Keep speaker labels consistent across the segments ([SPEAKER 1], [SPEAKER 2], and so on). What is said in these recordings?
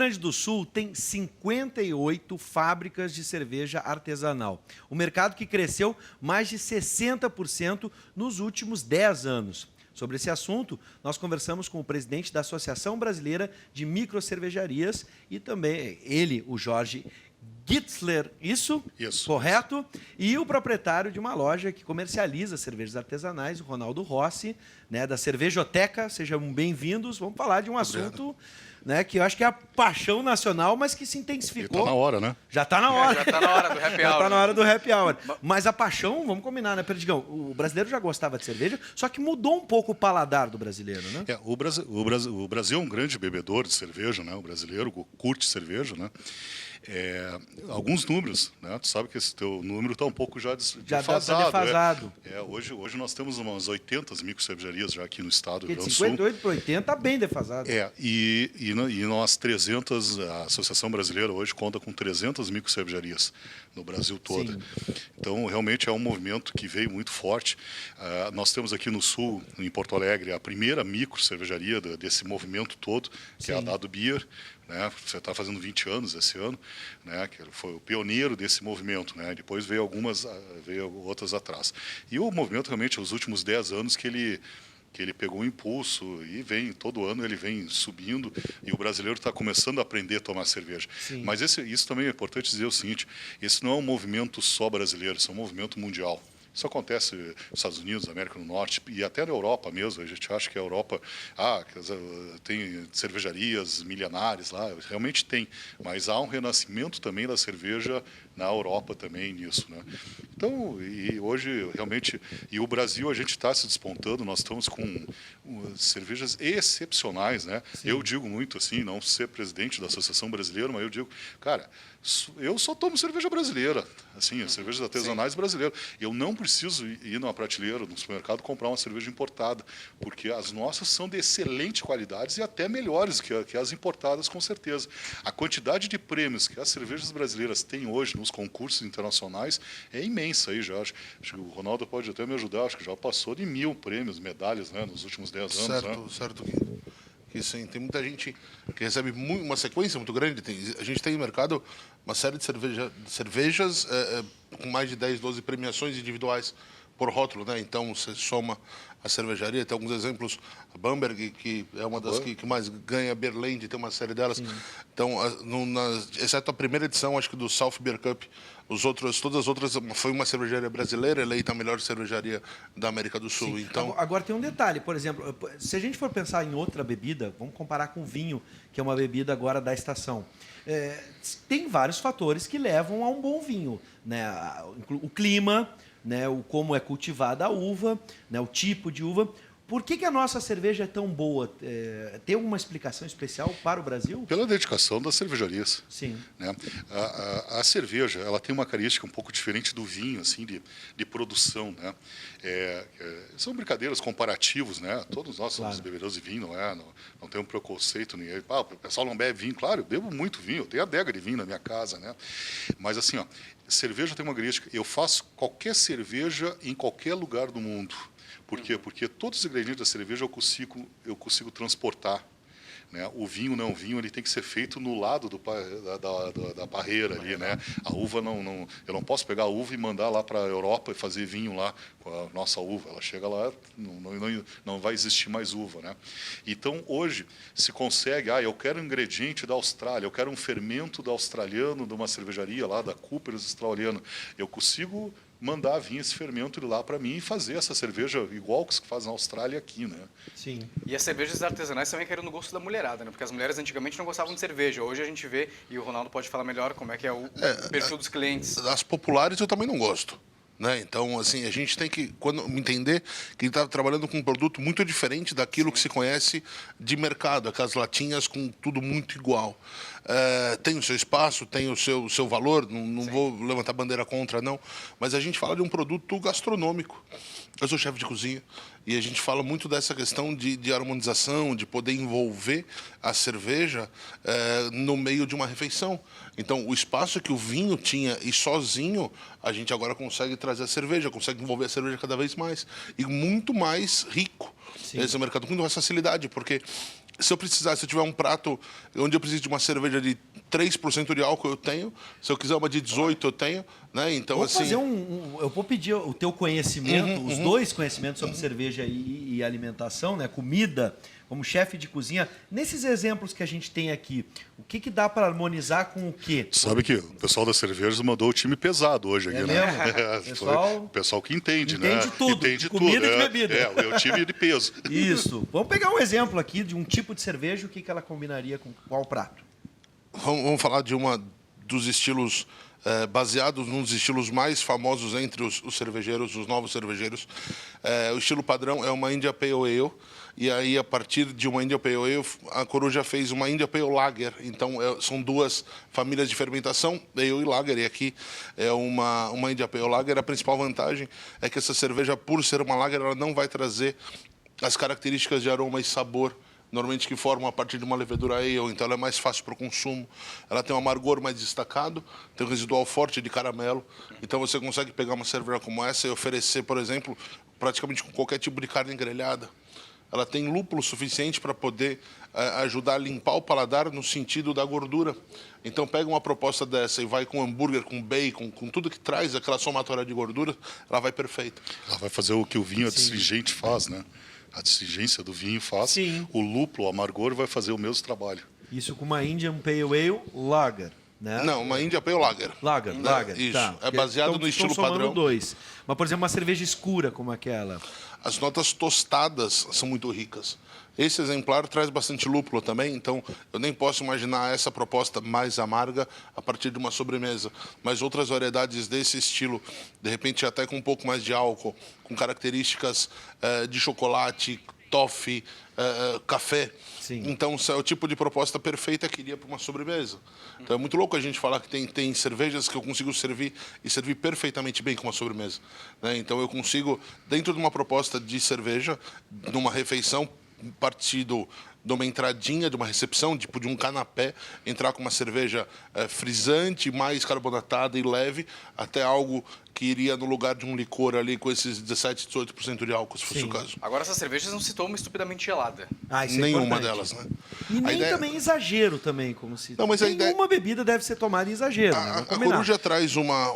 [SPEAKER 1] Grande do Sul tem 58 fábricas de cerveja artesanal. O mercado que cresceu mais de 60% nos últimos 10 anos. Sobre esse assunto, nós conversamos com o presidente da Associação Brasileira de Microcervejarias e também ele, o Jorge Gitzler, isso? Correto? E o proprietário de uma loja que comercializa cervejas artesanais, o Ronaldo Rossi, né, da Cervejoteca. Sejam bem-vindos. Vamos falar de um assunto, né, que eu acho que é a paixão nacional, mas que se intensificou.
[SPEAKER 2] Está na hora, né?
[SPEAKER 1] Já está na hora.
[SPEAKER 3] Já está na hora do happy hour.
[SPEAKER 1] Já está na hora do happy hour. Mas a paixão, vamos combinar, né, Perdigão? O brasileiro já gostava de cerveja, só que mudou um pouco o paladar do brasileiro, né?
[SPEAKER 2] O Brasil é um grande bebedor de cerveja, né? O brasileiro curte cerveja, né? Alguns números, né? Tu sabe que esse teu número está um pouco já defasado.
[SPEAKER 1] Tá defasado.
[SPEAKER 2] Hoje nós temos umas 80 microcervejarias já aqui no estado do
[SPEAKER 1] Porque
[SPEAKER 2] Rio
[SPEAKER 1] de
[SPEAKER 2] Grande do Sul.
[SPEAKER 1] 58 para 80 está bem defasado.
[SPEAKER 2] E nós 300, a Associação Brasileira hoje conta com 300 microcervejarias no Brasil todo.
[SPEAKER 1] Sim.
[SPEAKER 2] Então, realmente é um movimento que veio muito forte. Nós temos aqui no Sul, em Porto Alegre, a primeira microcervejaria desse movimento todo, que é a Dado Beer, né? Você está fazendo 20 anos esse ano, né? Que foi o pioneiro desse movimento, né? Depois veio outras atrás. E o movimento realmente, os últimos 10 anos que ele pegou um impulso e todo ano ele vem subindo e o brasileiro está começando a aprender a tomar cerveja.
[SPEAKER 1] Sim.
[SPEAKER 2] Mas isso também é importante dizer o seguinte, esse não é um movimento só brasileiro, isso é um movimento mundial. Isso acontece nos Estados Unidos, América do Norte e até na Europa mesmo. A gente acha que a Europa tem cervejarias milenares lá, realmente tem, mas há um renascimento também da cerveja na Europa também nisso, né? Então, e hoje realmente, e o Brasil a gente está se despontando, nós estamos com cervejas excepcionais, né?
[SPEAKER 1] Sim.
[SPEAKER 2] Eu digo muito assim, não ser presidente da Associação Brasileira, mas eu digo, cara, eu só tomo cerveja brasileira, assim, cervejas artesanais brasileiras. Eu não preciso ir numa prateleira, no supermercado, comprar uma cerveja importada, porque as nossas são de excelente qualidade e até melhores que as importadas, com certeza. A quantidade de prêmios que as cervejas brasileiras têm hoje nos concursos internacionais é imensa aí já. Acho que o Ronaldo pode até me ajudar, acho que já passou de 1000 prêmios, medalhas, né, nos últimos 10 anos.
[SPEAKER 4] Certo. Que sim, tem muita gente que recebe uma sequência muito grande. A gente tem no mercado uma série de cervejas com mais de 10, 12 premiações individuais por rótulo, né? Então, você soma a cervejaria, tem alguns exemplos, a Bamberg, que é uma das que mais ganha, Berlinde, tem uma série delas. Sim. Então, exceto a primeira edição, acho que do South Beer Cup, todas as outras, foi uma cervejaria brasileira eleita a melhor cervejaria da América do Sul.
[SPEAKER 1] Sim.
[SPEAKER 4] Então,
[SPEAKER 1] agora tem um detalhe, por exemplo, se a gente for pensar em outra bebida, vamos comparar com vinho, que é uma bebida agora da estação. Tem vários fatores que levam a um bom vinho, né? O clima, né, como é cultivada a uva, né, o tipo de uva. Por que a nossa cerveja é tão boa? Tem alguma explicação especial para o Brasil?
[SPEAKER 2] Pela dedicação das cervejarias.
[SPEAKER 1] Sim.
[SPEAKER 2] Né? A cerveja, ela tem uma característica um pouco diferente do vinho, assim, de produção, né? São brincadeiras comparativos, né? Todos nós somos bebedores de vinho, não tem um preconceito. O pessoal não bebe vinho. Claro, eu bebo muito vinho, eu tenho a adega de vinho na minha casa, né? Mas assim, cerveja tem uma característica. Eu faço qualquer cerveja em qualquer lugar do mundo. Por quê? Porque todos os ingredientes da cerveja eu consigo transportar. Né? O vinho não, ele tem que ser feito no lado da parreira ali, né? A uva eu não posso pegar a uva e mandar lá para a Europa e fazer vinho lá com a nossa uva. Ela chega lá, não vai existir mais uva, né? Então hoje se consegue, eu quero um ingrediente da Austrália, eu quero um fermento da australiano de uma cervejaria lá da Coopers australiana, eu consigo mandar vir esse fermento lá para mim e fazer essa cerveja igual que se faz na Austrália aqui, né?
[SPEAKER 1] Sim.
[SPEAKER 3] E as cervejas artesanais também querem no gosto da mulherada, né? Porque as mulheres antigamente não gostavam de cerveja. Hoje a gente vê, e o Ronaldo pode falar melhor como é que é o perfil dos clientes.
[SPEAKER 4] As populares eu também não gosto. Né? Então, assim, a gente tem que entender que ele está trabalhando com um produto muito diferente daquilo que se conhece de mercado, aquelas latinhas com tudo muito igual. Tem o seu espaço, tem o seu valor, não vou levantar bandeira contra, não, mas a gente fala de um produto gastronômico. Eu sou chefe de cozinha e a gente fala muito dessa questão de harmonização, de poder envolver a cerveja no meio de uma refeição. Então, o espaço que o vinho tinha e sozinho, a gente agora consegue trazer a cerveja, consegue envolver a cerveja cada vez mais. E muito mais rico. Sim. Esse é um mercado com muito mais facilidade, porque Se eu tiver um prato onde eu preciso de uma cerveja de 3% de álcool, eu tenho. Se eu quiser uma de 18, eu tenho. Né? Então,
[SPEAKER 1] Vou
[SPEAKER 4] assim...
[SPEAKER 1] fazer eu vou pedir o teu conhecimento, os dois conhecimentos sobre cerveja e alimentação, né? Comida, como chefe de cozinha. Nesses exemplos que a gente tem aqui, o que dá para harmonizar com o quê?
[SPEAKER 2] Sabe que o pessoal das cervejas mandou o time pesado hoje aqui, né?
[SPEAKER 1] Mesmo?
[SPEAKER 2] O pessoal que entende, né?
[SPEAKER 1] Entende tudo,
[SPEAKER 2] Entende
[SPEAKER 1] de comida e de bebida.
[SPEAKER 2] É, o time de peso.
[SPEAKER 1] Isso. Vamos pegar um exemplo aqui de um tipo de cerveja, o que ela combinaria com qual prato?
[SPEAKER 4] Vamos falar de dos estilos baseados nos estilos mais famosos entre os cervejeiros, os novos cervejeiros. O estilo padrão é uma India Pale Ale, e aí, a partir de uma India Pale Ale, a Coruja fez uma India Pale Lager. Então, são duas famílias de fermentação, Ale e Lager, e aqui é uma India Pale Lager. A principal vantagem é que essa cerveja, por ser uma Lager, ela não vai trazer as características de aroma e sabor normalmente que formam a partir de uma levedura ale, então ela é mais fácil para o consumo. Ela tem um amargor mais destacado, tem um residual forte de caramelo. Então você consegue pegar uma cerveja como essa e oferecer, por exemplo, praticamente com qualquer tipo de carne grelhada. Ela tem lúpulo suficiente para poder ajudar a limpar o paladar no sentido da gordura. Então pega uma proposta dessa e vai com hambúrguer, com bacon, com tudo que traz aquela somatória de gordura, ela vai perfeita.
[SPEAKER 2] Ela vai fazer o que o vinho adstringente faz, né? A astringência do vinho faz.
[SPEAKER 1] Sim.
[SPEAKER 2] O lúpulo, o amargor, vai fazer o mesmo trabalho.
[SPEAKER 1] Isso com uma Indian Pale Ale Lager, né?
[SPEAKER 4] Não, uma India Pale Lager.
[SPEAKER 1] Lager.
[SPEAKER 4] Isso,
[SPEAKER 1] tá.
[SPEAKER 4] é baseado no estilo padrão.
[SPEAKER 1] Dois. Mas, por exemplo, uma cerveja escura como aquela.
[SPEAKER 4] As notas tostadas são muito ricas. Esse exemplar traz bastante lúpulo também, então eu nem posso imaginar essa proposta mais amarga a partir de uma sobremesa. Mas outras variedades desse estilo, de repente até com um pouco mais de álcool, com características de chocolate, toffee, café.
[SPEAKER 1] Sim.
[SPEAKER 4] Então é o tipo de proposta perfeita que iria para uma sobremesa. Então é muito louco a gente falar que tem cervejas que eu consigo servir e servir perfeitamente bem com uma sobremesa. Né? Então eu consigo, dentro de uma proposta de cerveja, numa refeição, partido de uma entradinha, de uma recepção, tipo de um canapé, entrar com uma cerveja frisante, mais carbonatada e leve, até algo que iria no lugar de um licor ali com esses 17, 18% de álcool, se fosse o caso.
[SPEAKER 3] Agora, essas cervejas não se tomam estupidamente gelada.
[SPEAKER 1] Isso é
[SPEAKER 4] Nenhuma
[SPEAKER 1] importante.
[SPEAKER 4] delas, né?
[SPEAKER 1] E nem também exagero também, como se...
[SPEAKER 4] Não, mas a ideia...
[SPEAKER 1] Nenhuma bebida deve ser tomada em exagero, né?
[SPEAKER 4] A Coruja traz uma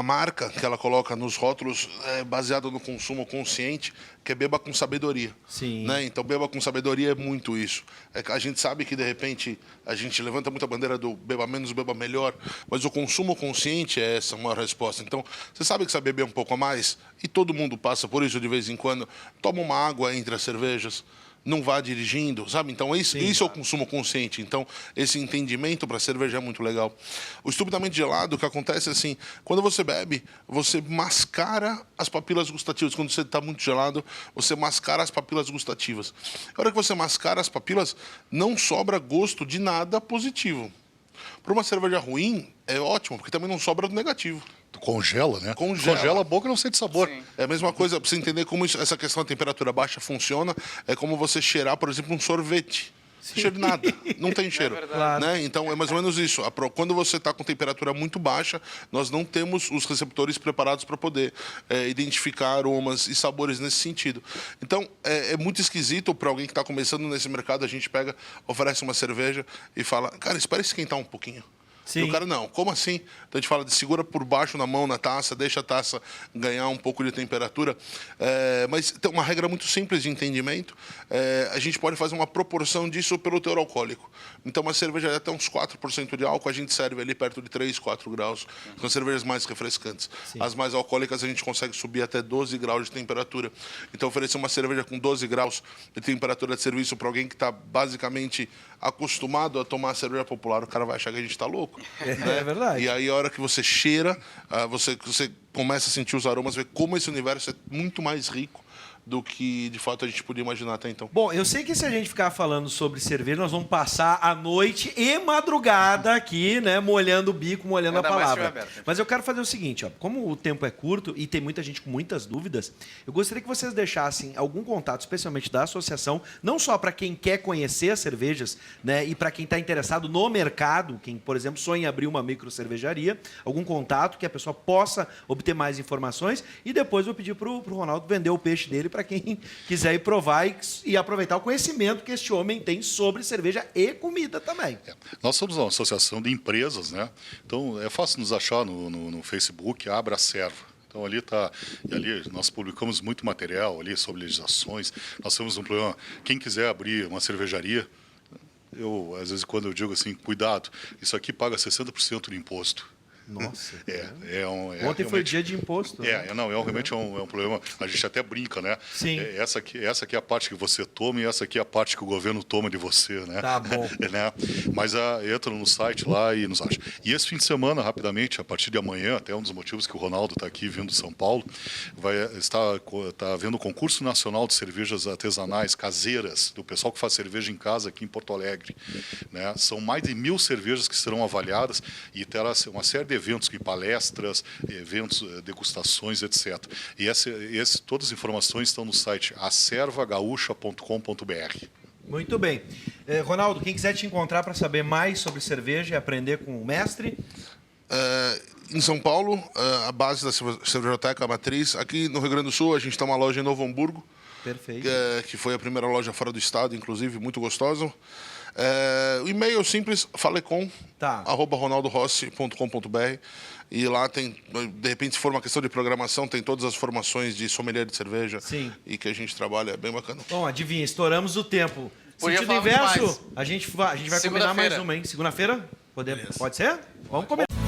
[SPEAKER 4] marca que ela coloca nos rótulos baseada no consumo consciente, que é beba com sabedoria.
[SPEAKER 1] Sim.
[SPEAKER 4] Né? Então, beba com sabedoria é muito isso. A gente sabe que, de repente, a gente levanta muito a bandeira do beba menos, beba melhor, mas o consumo consciente é essa uma resposta. Então, você sabe que você beber um pouco a mais, e todo mundo passa por isso de vez em quando, toma uma água entre as cervejas, não vá dirigindo, sabe? Então, isso é o consumo consciente. Então, esse entendimento para a cerveja é muito legal. O estupidamente gelado, o que acontece é assim, quando você bebe, você mascara as papilas gustativas. Quando você está muito gelado, você mascara as papilas gustativas. A hora que você mascara as papilas, não sobra gosto de nada positivo. Para uma cerveja ruim, é ótimo, porque também não sobra do negativo.
[SPEAKER 2] Congela, né?
[SPEAKER 4] Congela
[SPEAKER 2] a boca e não sente sabor.
[SPEAKER 3] Sim.
[SPEAKER 4] É a mesma coisa, para você entender como essa questão da temperatura baixa funciona, é como você cheirar, por exemplo, um sorvete. Não cheiro de nada, não tem cheiro.
[SPEAKER 3] verdade.
[SPEAKER 4] Né? Então, é mais ou menos isso. Quando você está com temperatura muito baixa, nós não temos os receptores preparados para poder identificar aromas e sabores nesse sentido. Então, é muito esquisito para alguém que está começando nesse mercado, a gente pega, oferece uma cerveja e fala, cara, espera esquentar um pouquinho.
[SPEAKER 1] Sim.
[SPEAKER 4] E o cara, não, como assim? Então a gente fala de segura por baixo na mão, na taça, deixa a taça ganhar um pouco de temperatura. Mas tem uma regra muito simples de entendimento. A gente pode fazer uma proporção disso pelo teor alcoólico. Então uma cerveja de até uns 4% de álcool, a gente serve ali perto de 3, 4 graus. São cervejas mais refrescantes.
[SPEAKER 1] Sim.
[SPEAKER 4] As mais alcoólicas a gente consegue subir até 12 graus de temperatura. Então oferecer uma cerveja com 12 graus de temperatura de serviço para alguém que está basicamente acostumado a tomar cerveja popular, o cara vai achar que a gente está louco.
[SPEAKER 1] É verdade.
[SPEAKER 4] E aí, a hora que você cheira, você começa a sentir os aromas, ver como esse universo é muito mais rico do que, de fato, a gente podia imaginar até então.
[SPEAKER 1] Bom, eu sei que se a gente ficar falando sobre cerveja, nós vamos passar a noite e madrugada aqui, né, molhando o bico, molhando
[SPEAKER 3] Ainda
[SPEAKER 1] a
[SPEAKER 3] mais se
[SPEAKER 1] palavra.
[SPEAKER 3] tiver aberto.
[SPEAKER 1] Mas eu quero fazer o seguinte, ó, como o tempo é curto e tem muita gente com muitas dúvidas, eu gostaria que vocês deixassem algum contato, especialmente da associação, não só para quem quer conhecer as cervejas, né, e para quem está interessado no mercado, quem, por exemplo, sonha em abrir uma micro cervejaria, algum contato que a pessoa possa obter mais informações, e depois eu vou pedir para o Ronaldo vender o peixe dele para quem quiser ir provar e aproveitar o conhecimento que este homem tem sobre cerveja e comida também.
[SPEAKER 2] Nós somos uma associação de empresas, né? Então é fácil nos achar no Facebook, Abra Serva. Então ali nós publicamos muito material ali sobre legislações. Nós temos um problema, quem quiser abrir uma cervejaria, às vezes quando eu digo assim, cuidado, isso aqui paga 60% de imposto.
[SPEAKER 1] Nossa.
[SPEAKER 2] Ontem
[SPEAKER 1] foi dia de imposto.
[SPEAKER 2] Realmente é um problema. A gente até brinca, né?
[SPEAKER 1] Sim.
[SPEAKER 2] Essa aqui é a parte que você toma e essa aqui é a parte que o governo toma de você, né?
[SPEAKER 1] Tá bom.
[SPEAKER 2] Né? Mas entra no site lá e nos acha. E esse fim de semana, rapidamente, a partir de amanhã, até um dos motivos que o Ronaldo está aqui vindo de São Paulo, está havendo o concurso nacional de cervejas artesanais caseiras, do pessoal que faz cerveja em casa aqui em Porto Alegre. Né? São mais de 1.000 cervejas que serão avaliadas e terá uma série de eventos, palestras, eventos, degustações, etc. E todas as informações estão no site acervagaúcha.com.br.
[SPEAKER 1] Muito bem. Ronaldo, quem quiser te encontrar para saber mais sobre cerveja e aprender com o mestre?
[SPEAKER 4] Em São Paulo, a base da Cervejoteca Matriz. Aqui no Rio Grande do Sul, a gente tem uma loja em Novo Hamburgo.
[SPEAKER 1] Perfeito.
[SPEAKER 4] Que foi a primeira loja fora do estado, inclusive, muito gostosa. O e-mail simples, falecom@ronaldorossi.com.br, e lá tem, de repente, se for uma questão de programação, tem todas as formações de sommelier de cerveja.
[SPEAKER 1] Sim.
[SPEAKER 4] E que a gente trabalha, é bem bacana.
[SPEAKER 1] Bom, adivinha, estouramos o tempo.
[SPEAKER 3] Podia
[SPEAKER 1] Sentido
[SPEAKER 3] falar muito
[SPEAKER 1] inverso,
[SPEAKER 3] mais.
[SPEAKER 1] a gente vai combinar mais uma, hein? Segunda-feira? Pode ser? Vamos combinar.